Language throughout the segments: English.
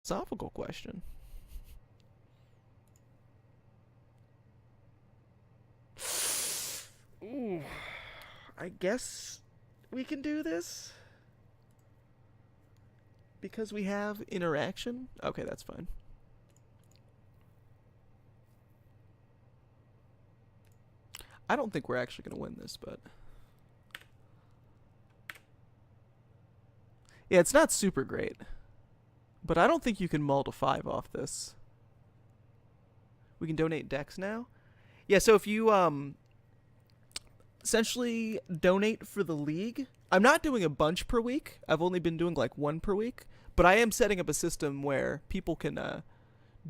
philosophical question. Ooh, I guess we can do this because we have interaction. Okay, that's fine. I don't think we're actually going to win this, but yeah, it's not super great. But I don't think you can mull to 5 off this. We can donate decks now. Yeah, so if you essentially donate for the league, I'm not doing a bunch per week. I've only been doing like one per week, but I am setting up a system where people can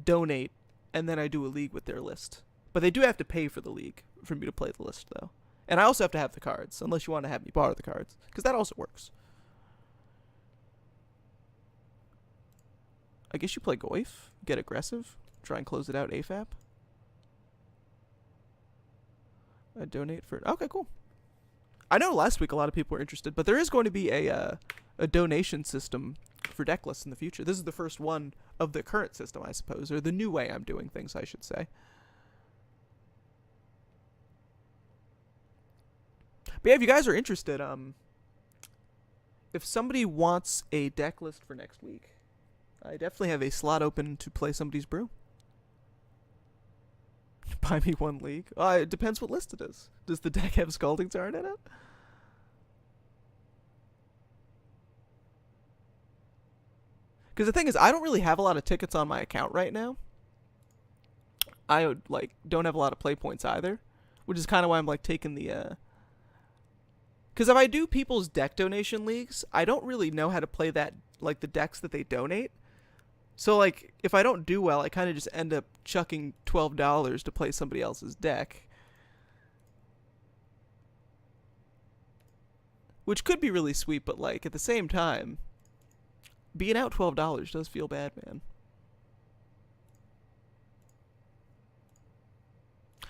donate, and then I do a league with their list. But they do have to pay for the league for me to play the list, though. And I also have to have the cards, unless you want to have me borrow the cards, because that also works. I guess you play Goif, get aggressive, try and close it out AFAP. I donate for... Okay, cool. I know last week a lot of people were interested, but there is going to be a donation system for deck lists in the future. This is the first one of the current system, I suppose, or the new way I'm doing things, I should say. But yeah, if you guys are interested, if somebody wants a deck list for next week, I definitely have a slot open to play somebody's brew. Buy me one league. It depends what list it is. Does the deck have Scalding Tarn in it? Because the thing is, I don't really have a lot of tickets on my account right now. I don't have a lot of play points either, which is kind of why I'm like taking the. Because if I do people's deck donation leagues, I don't really know how to play that like the decks that they donate. So like if I don't do well, I kind of just end up chucking $12 to play somebody else's deck, which could be really sweet, but like at the same time, being out $12 does feel bad, man.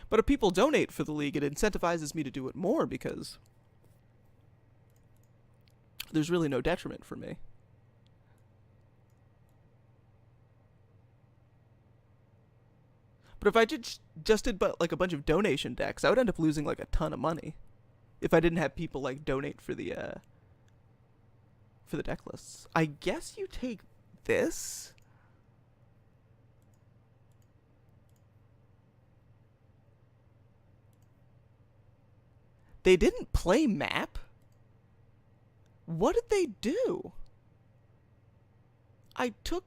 But if people donate for the league, it incentivizes me to do it more because there's really no detriment for me. But if I just did but like a bunch of donation decks, I would end up losing like a ton of money if I didn't have people like donate for the deck lists. I guess you take this. They didn't play map? What did they do? I took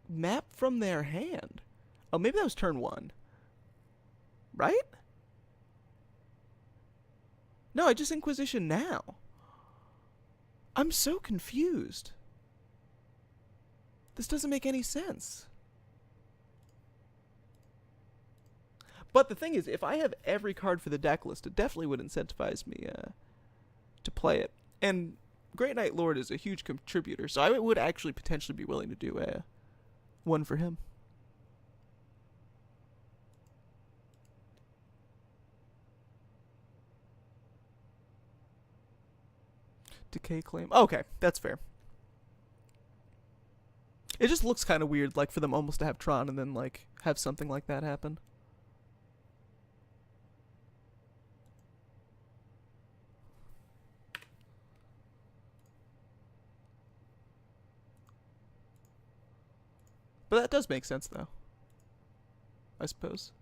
map from their hand. Oh, maybe that was turn 1. Right? No, I just Inquisition now. I'm so confused. This doesn't make any sense. But the thing is, if I have every card for the deck list, it definitely would incentivize me to play it. And Great Knight Lord is a huge contributor, so I would actually potentially be willing to do one for him. Decay Claim. Okay, that's fair. It just looks kind of weird, like, for them almost to have Tron and then, like, have something like that happen. But that does make sense, though. I suppose.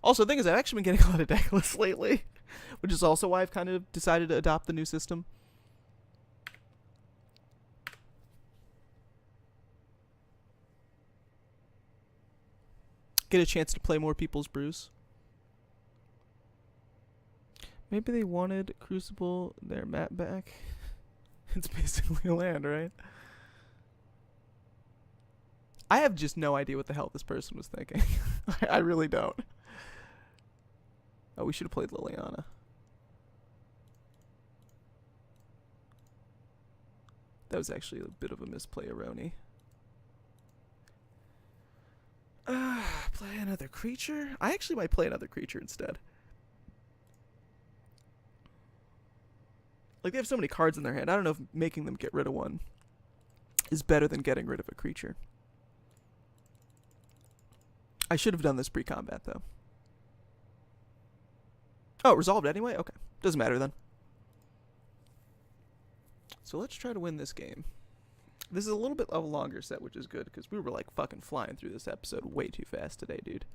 Also, the thing is, I've actually been getting a lot of deck lists lately, which is also why I've kind of decided to adopt the new system. Get a chance to play more people's brews. Maybe they wanted Crucible, their map back. It's basically a land, right? I have just no idea what the hell this person was thinking. I really don't. Oh, we should have played Liliana. That was actually a bit of a misplay, Aroni. Play another creature? I actually might play another creature instead. Like, they have so many cards in their hand. I don't know if making them get rid of one is better than getting rid of a creature. I should have done this pre-combat, though. Oh, resolved anyway? Okay. Doesn't matter, then. So let's try to win this game. This is a little bit of a longer set, which is good, because we were, like, fucking flying through this episode way too fast today, dude.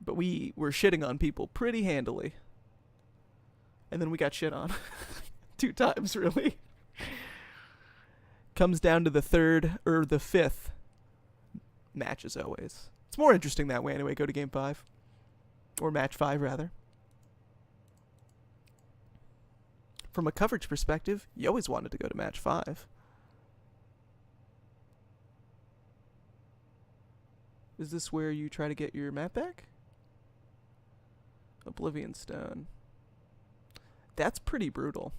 But we were shitting on people pretty handily. And then we got shit on. 2 times, really. Comes down to the 3rd, or the 5th match, as always. It's more interesting that way, anyway. Go to game 5. Or match 5, rather. From a coverage perspective, you always wanted to go to match 5. Is this where you try to get your map back? Oblivion Stone. That's pretty brutal.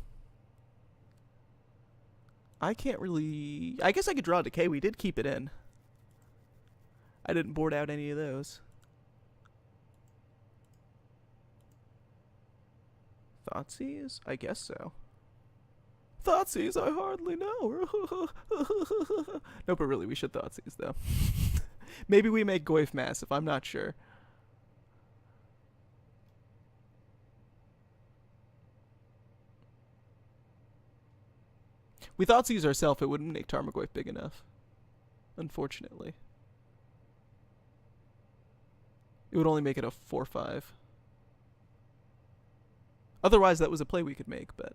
I can't really... I guess I could draw Decay. We did keep it in. I didn't board out any of those. Thoughtseize? I guess so. Thoughtseize, I hardly know. No, but really, we should Thoughtseize, though. Maybe we make Goyf massive. I'm not sure. We Thoughtseize ourselves, it wouldn't make Tarmogoyf big enough. Unfortunately. It would only make it a 4/5. Otherwise, that was a play we could make, but...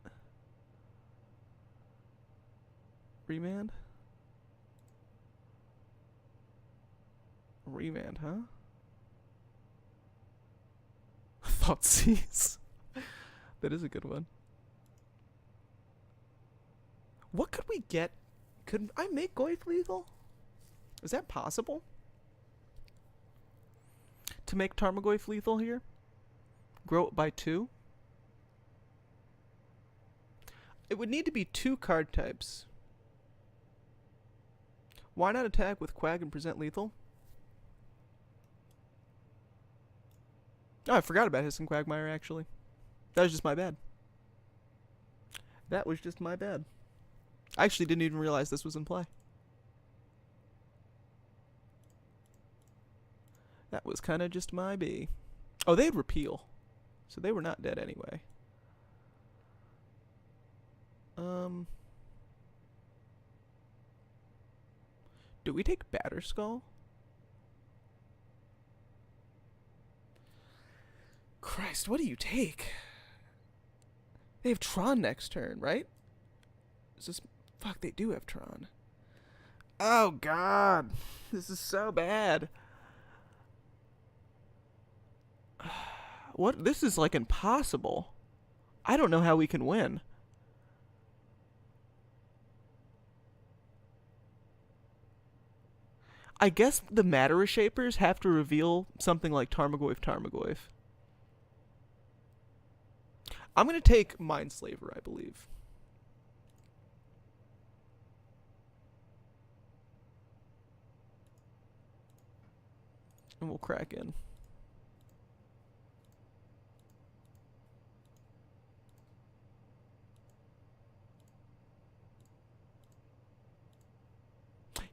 Remand? Remand, huh? Thoughtseize. That is a good one. What could we get? Could I make Goyf lethal? Is that possible? To make Tarmogoyf lethal here? Grow it by 2? It would need to be 2 card types. Why not attack with Quag and present lethal? Oh, I forgot about hissing Quagmire, actually. That was just my bad. That was just my bad. I actually didn't even realize this was in play. That was kind of just my B. Oh, they had repeal. So they were not dead anyway. Do we take Batterskull? Christ, what do you take? They have Tron next turn, right? Is this... Fuck, they do have Tron. Oh, God. This is so bad. What? This is, like, impossible. I don't know how we can win. I guess the Matter Shapers have to reveal something like Tarmogoyf. I'm going to take Mindslaver, I believe. And we'll crack in.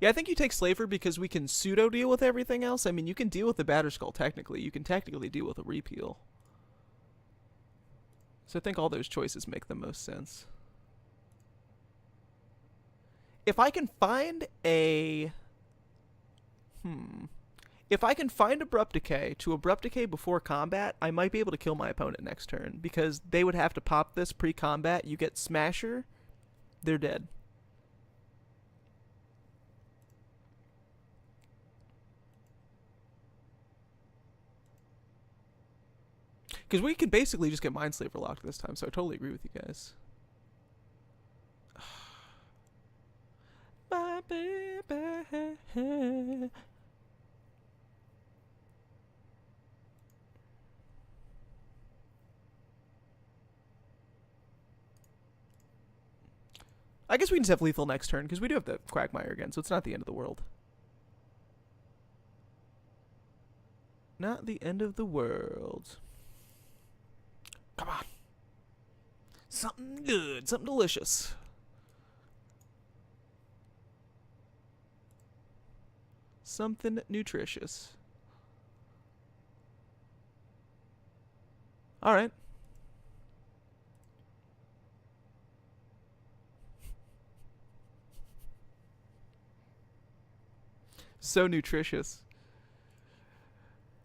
Yeah, I think you take Slaver because we can pseudo deal with everything else. I mean, you can deal with the Batterskull technically. You can technically deal with a repeal. So I think all those choices make the most sense. If I can find a... If I can find Abrupt Decay to Abrupt Decay before combat, I might be able to kill my opponent next turn. Because they would have to pop this pre-combat. You get Smasher, they're dead. Because we can basically just get Mindslaver locked this time, so I totally agree with you guys. My baby. I guess we can just have lethal next turn, because we do have the Quagmire again, so it's not the end of the world. Not the end of the world. Come on. Something good, something delicious. Something nutritious. Alright. So nutritious.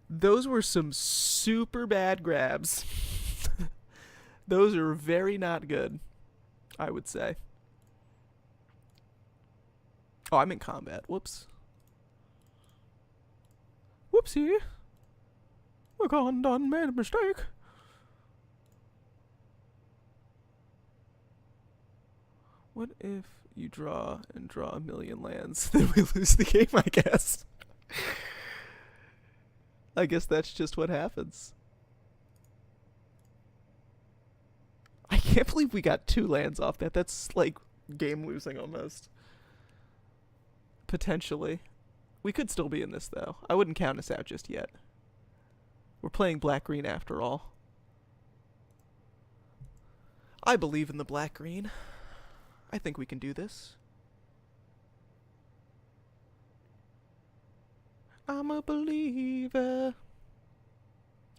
Those were some super bad grabs. Those are very not good, I would say. Oh, I'm in combat. Whoops. Whoopsie. We done made a mistake. What if you draw and draw a million lands? Then we lose the game, I guess. I guess that's just what happens. I can't believe we got 2 lands off that. That's like game losing almost. Potentially. We could still be in this though. I wouldn't count us out just yet. We're playing black-green after all. I believe in the black-green. I think we can do this. I'm a believer.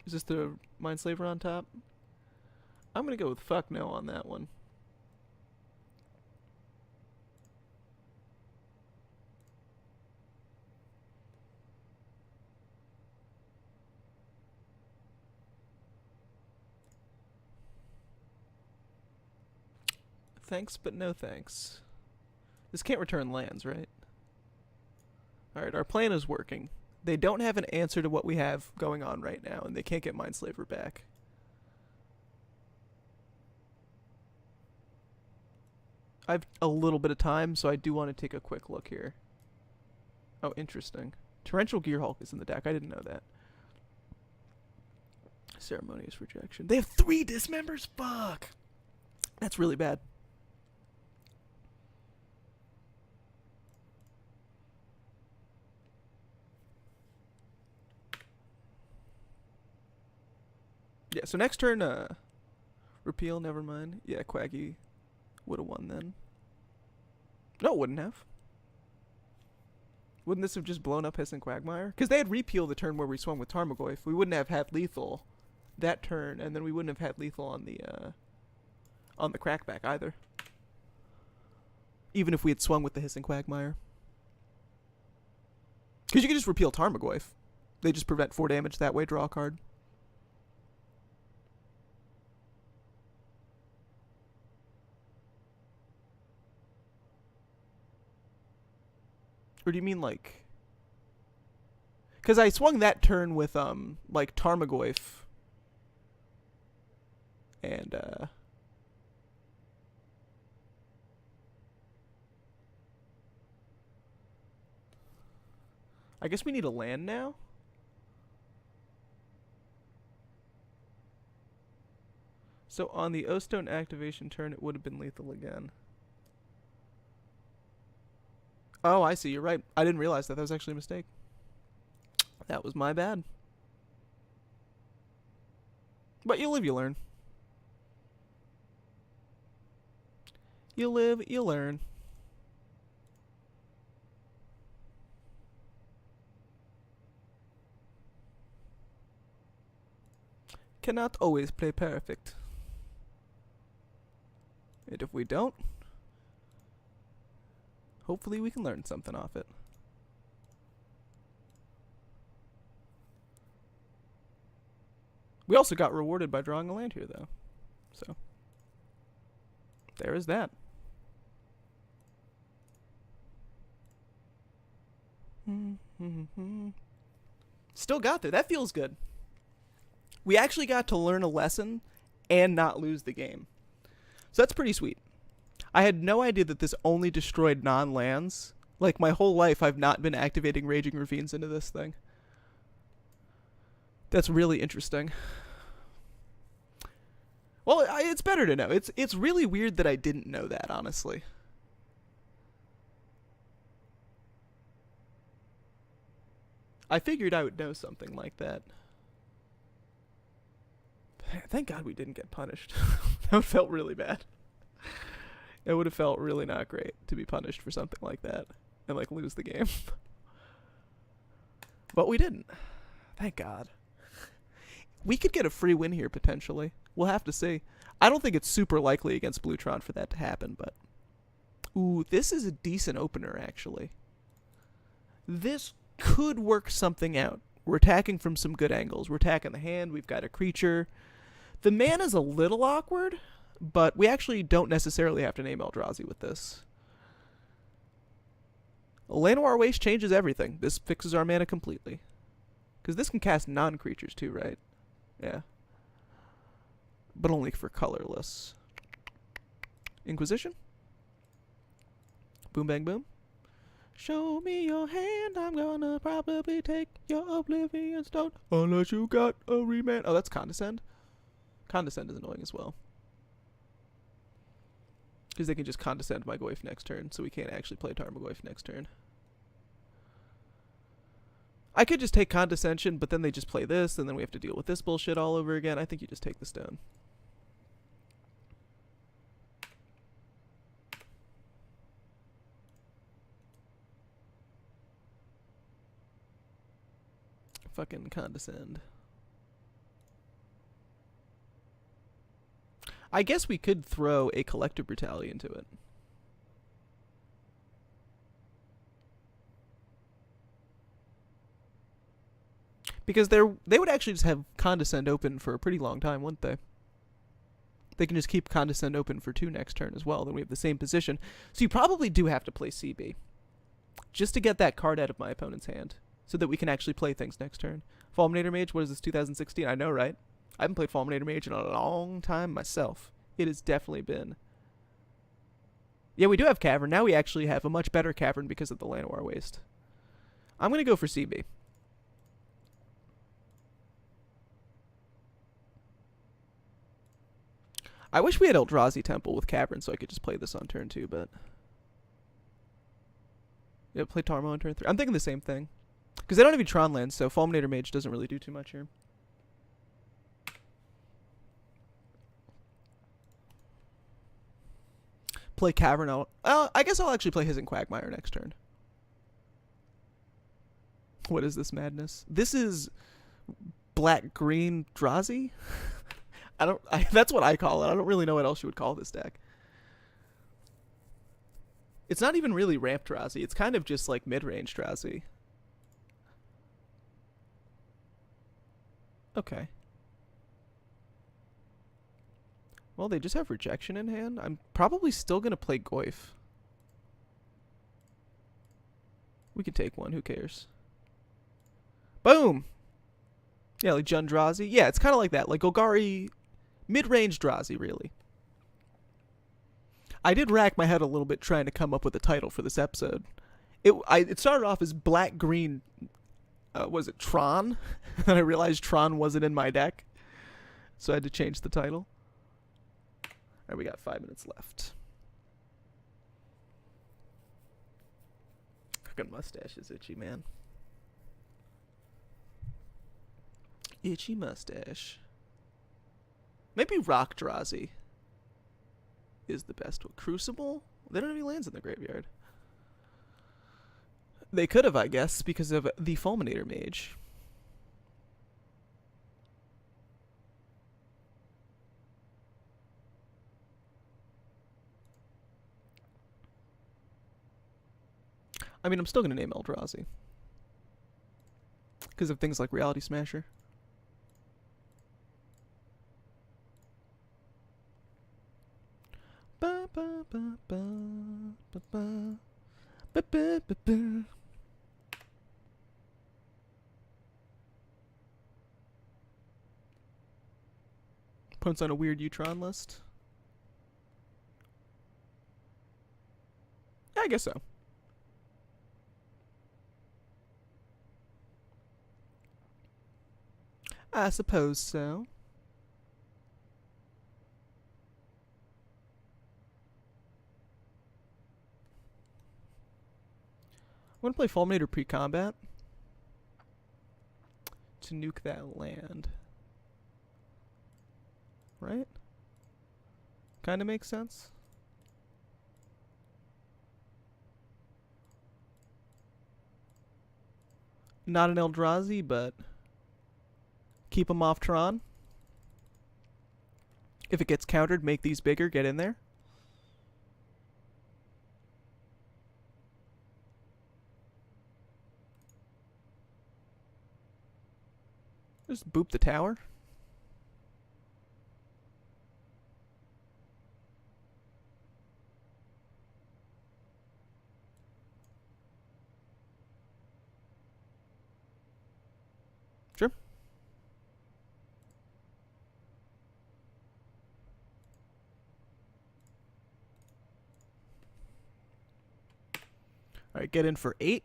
Is this the Mindslaver on top? I'm gonna go with fuck no on that one. Thanks, but no thanks. This can't return lands, right? Alright, our plan is working. They don't have an answer to what we have going on right now, and they can't get Mindslaver back. I have a little bit of time, so I do want to take a quick look here. Oh, interesting. Torrential Gearhulk is in the deck. I didn't know that. Ceremonious Rejection. They have 3 dismembers? Fuck! That's really bad. Yeah, so next turn, repeal, never mind. Yeah, Quaggy would have won then. No, it wouldn't have. Wouldn't this have just blown up Hissing Quagmire? Because they had repeal the turn where we swung with Tarmogoyf. We wouldn't have had lethal that turn, and then we wouldn't have had lethal on the crackback either. Even if we had swung with the Hissing Quagmire. Because you could just repeal Tarmogoyf. They just prevent 4 damage that way, draw a card. Or do you mean like... Because I swung that turn with, like, Tarmogoyf. And, I guess we need a land now? So on the O-Stone activation turn, it would have been lethal again. Oh, I see. You're right. I didn't realize that. That was actually a mistake. That was my bad. But you live, you learn. You live, you learn. Cannot always play perfect. And if we don't, hopefully we can learn something off it. We also got rewarded by drawing a land here, though. So, there is that. Still got there. That feels good. We actually got to learn a lesson and not lose the game. So that's pretty sweet. I had no idea that this only destroyed non-lands. Like, my whole life, I've not been activating Raging Ravines into this thing. That's really interesting. Well, it's better to know. It's really weird that I didn't know that, honestly. I figured I would know something like that. Thank God we didn't get punished. That felt really bad. It would have felt really not great to be punished for something like that and like lose the game. But we didn't. Thank God. We could get a free win here potentially. We'll have to see. I don't think it's super likely against Blutron for that to happen, but ooh, this is a decent opener actually. This could work something out. We're attacking from some good angles. We're attacking the hand. We've got a creature. The mana is a little awkward, but we actually don't necessarily have to name Eldrazi with this. Llanowar Waste changes everything. This fixes our mana completely. Because this can cast non-creatures too, right? Yeah. But only for colorless. Inquisition. Boom, bang, boom. Show me your hand, I'm gonna probably take your Oblivion Stone. Unless you got a remand. Oh, that's Condescend. Condescend is annoying as well. Because they can just Condescend my Goyf next turn, so we can't actually play Tarmogoyf next turn. I could just take Condescension, but then they just play this, and then we have to deal with this bullshit all over again. I think you just take the stone. Fucking Condescend. I guess we could throw a Collective Brutality into it. Because they would actually just have Condescend open for a pretty long time, wouldn't they? They can just keep Condescend open for 2 next turn as well. Then we have the same position. So you probably do have to play CB. Just to get that card out of my opponent's hand. So that we can actually play things next turn. Fulminator Mage, what is this, 2016? I know, right? I haven't played Fulminator Mage in a long time myself. It has definitely been. Yeah, we do have Cavern. Now we actually have a much better Cavern because of the Llanowar Waste. I'm going to go for CB. I wish we had Eldrazi Temple with Cavern so I could just play this on turn 2, but... Yeah, play Tarmo on turn 3. I'm thinking the same thing. Because they don't have any Tron lands, so Fulminator Mage doesn't really do too much here. Play Cavern out. I guess I'll actually play his in Quagmire next turn. What is this madness? This is black-green Drazi? That's what I call it. I don't really know what else you would call this deck. It's not even really ramp Drazi. It's kind of just like mid-range Drazi. Okay. Well, they just have Rejection in hand. I'm probably still going to play Goyf. We can take one. Who cares? Boom! Yeah, like Jundrazi. Yeah, it's kind of like that. Like Golgari, mid-range Drazi, really. I did rack my head a little bit trying to come up with a title for this episode. It started off as black-green, was it Tron? And I realized Tron wasn't in my deck. So I had to change the title. Alright, we got 5 minutes left. Fucking mustache is itchy, man. Itchy mustache. Maybe Rock Drazi is the best one. Crucible? They don't have any lands in the graveyard. They could have, I guess, because of the Fulminator Mage. I mean, I'm still going to name Eldrazi. Because of things like Reality Smasher. Ba ba ba ba ba ba ba ba ba ba. Opponent's on a weird Utron list. Yeah, I guess so. I suppose so. I'm going to play Fulminator pre-combat to nuke that land. right? Kind of makes sense. Not an Eldrazi, but keep them off Tron. If it gets countered, make these bigger, get in there. Just boop the tower. Sure. All right, get in for 8.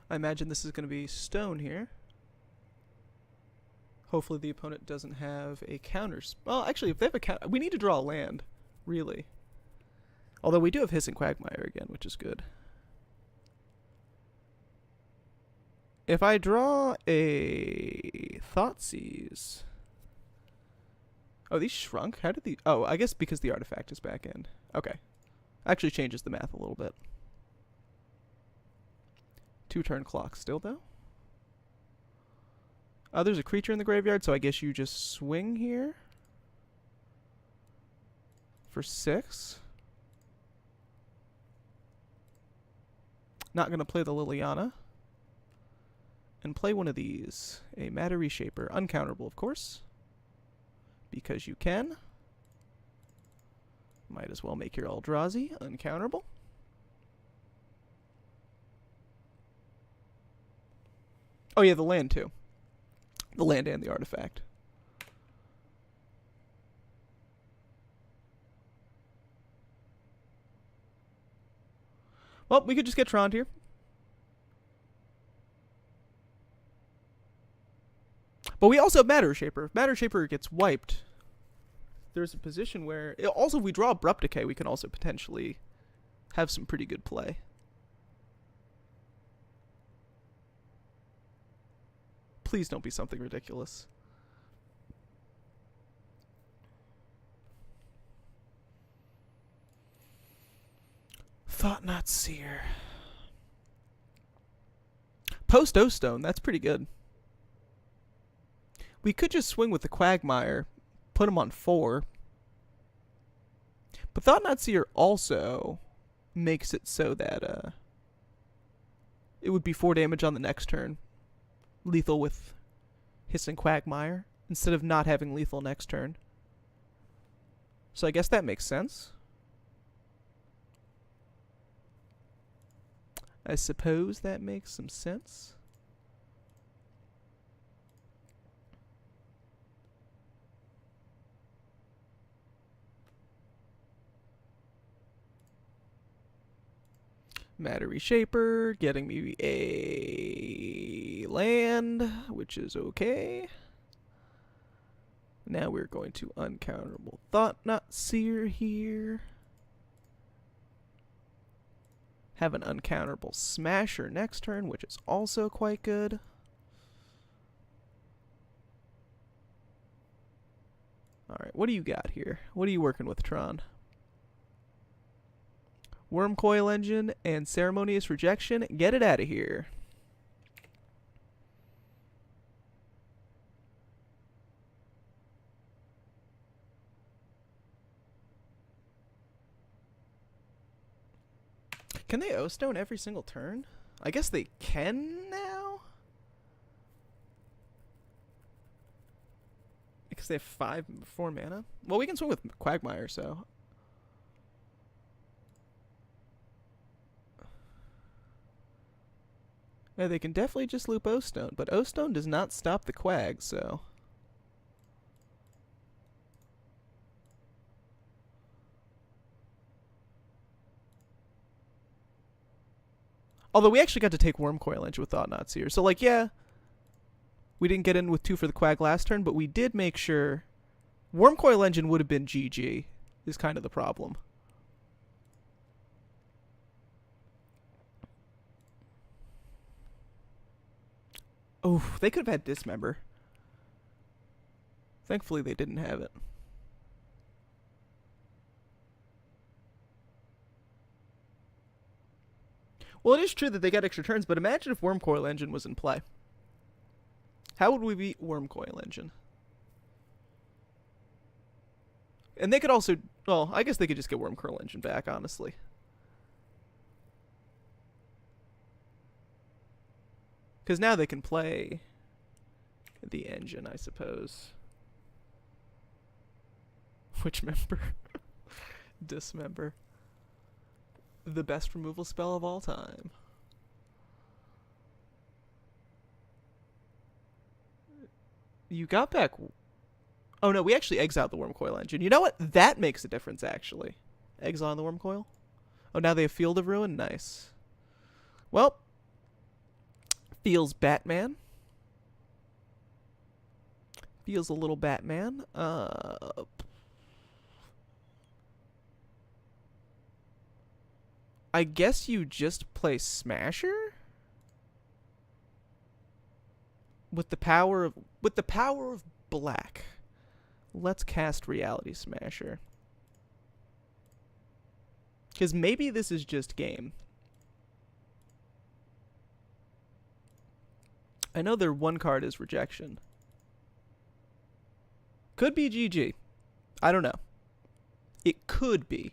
I imagine this is going to be stone here. Hopefully the opponent doesn't have a counter. Well, actually, if they have a counter, we need to draw a land, really. Although we do have Hissing Quagmire again, which is good. If I draw a Thoughtseize... Oh, these shrunk? How did the... Oh, I guess because the artifact is back in. Okay. Actually changes the math a little bit. 2-turn clock still, though. There's a creature in the graveyard, so I guess you just swing here. For 6. Not going to play the Liliana. And play one of these. A Matter Reshaper. Uncounterable, of course. Because you can. Might as well make your Eldrazi uncounterable. Oh yeah, the land too. The land and the artifact. Well, we could just get Tron here. But we also have Matter Shaper. If Matter Shaper gets wiped, there's a position where... Also, if we draw Abrupt Decay, we can also potentially have some pretty good play. Please don't be something ridiculous. Thought Not Seer. Post O-Stone, that's pretty good. We could just swing with the Quagmire, put him on 4. But Thought Not Seer also makes it so that it would be 4 damage on the next turn. Lethal with Hissing Quagmire, instead of not having lethal next turn. So I guess that makes sense. I suppose that makes some sense. Matter Reshaper, getting me a land, which is okay. Now we're going to uncounterable Thought Not Seer here. Have an uncounterable Smasher next turn, which is also quite good. Alright, what do you got here? What are you working with, Tron? Worm Coil Engine and Ceremonious Rejection. Get it out of here. Can they O-Stone every single turn? I guess they can now? Because they have 4 mana? Well, we can swing with Quagmire, so... Yeah, they can definitely just loop O-Stone, but O-Stone does not stop the Quag, so... Although we actually got to take Worm Coil Engine with Thought Not Seer. So, like, yeah, we didn't get in with 2 for the Quag last turn, but we did make sure... Worm Coil Engine would have been GG, is kind of the problem. Oh, they could have had Dismember. Thankfully, they didn't have it. Well, it is true that they got extra turns, but imagine if Wormcoil Engine was in play. How would we beat Wormcoil Engine? And they could also... Well, I guess they could just get Wormcoil Engine back, honestly. Because now they can play the engine, I suppose. Which member? Dismember. The best removal spell of all time. You got back... Oh no, we actually exiled the Wormcoil Engine. You know what? That makes a difference, actually. Exile on the Wormcoil. Oh, now they have Field of Ruin? Nice. Well... Feels Batman. Feels a little Batman. I guess you just play Smasher? With the power of black. Let's cast Reality Smasher. Because maybe this is just game. I know their one card is Rejection. Could be GG. I don't know. It could be.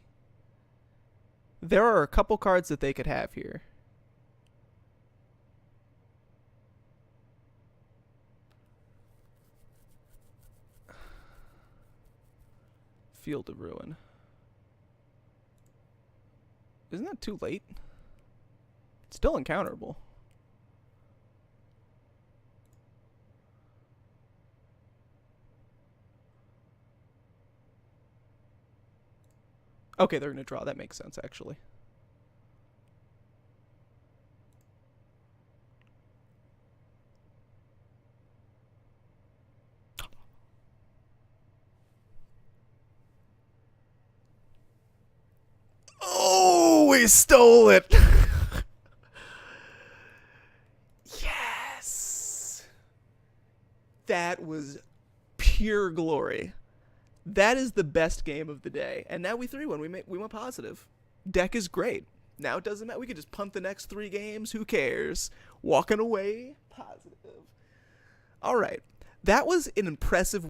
There are a couple cards that they could have here. Field of Ruin. Isn't that too late? It's still uncounterable. Okay, they're going to draw. That makes sense, actually. Oh, we stole it! Yes! That was pure glory. That is the best game of the day. And now we 3-1. We went positive. Deck is great. Now it doesn't matter. We could just punt the next 3 games. Who cares? Walking away positive. All right. That was an impressive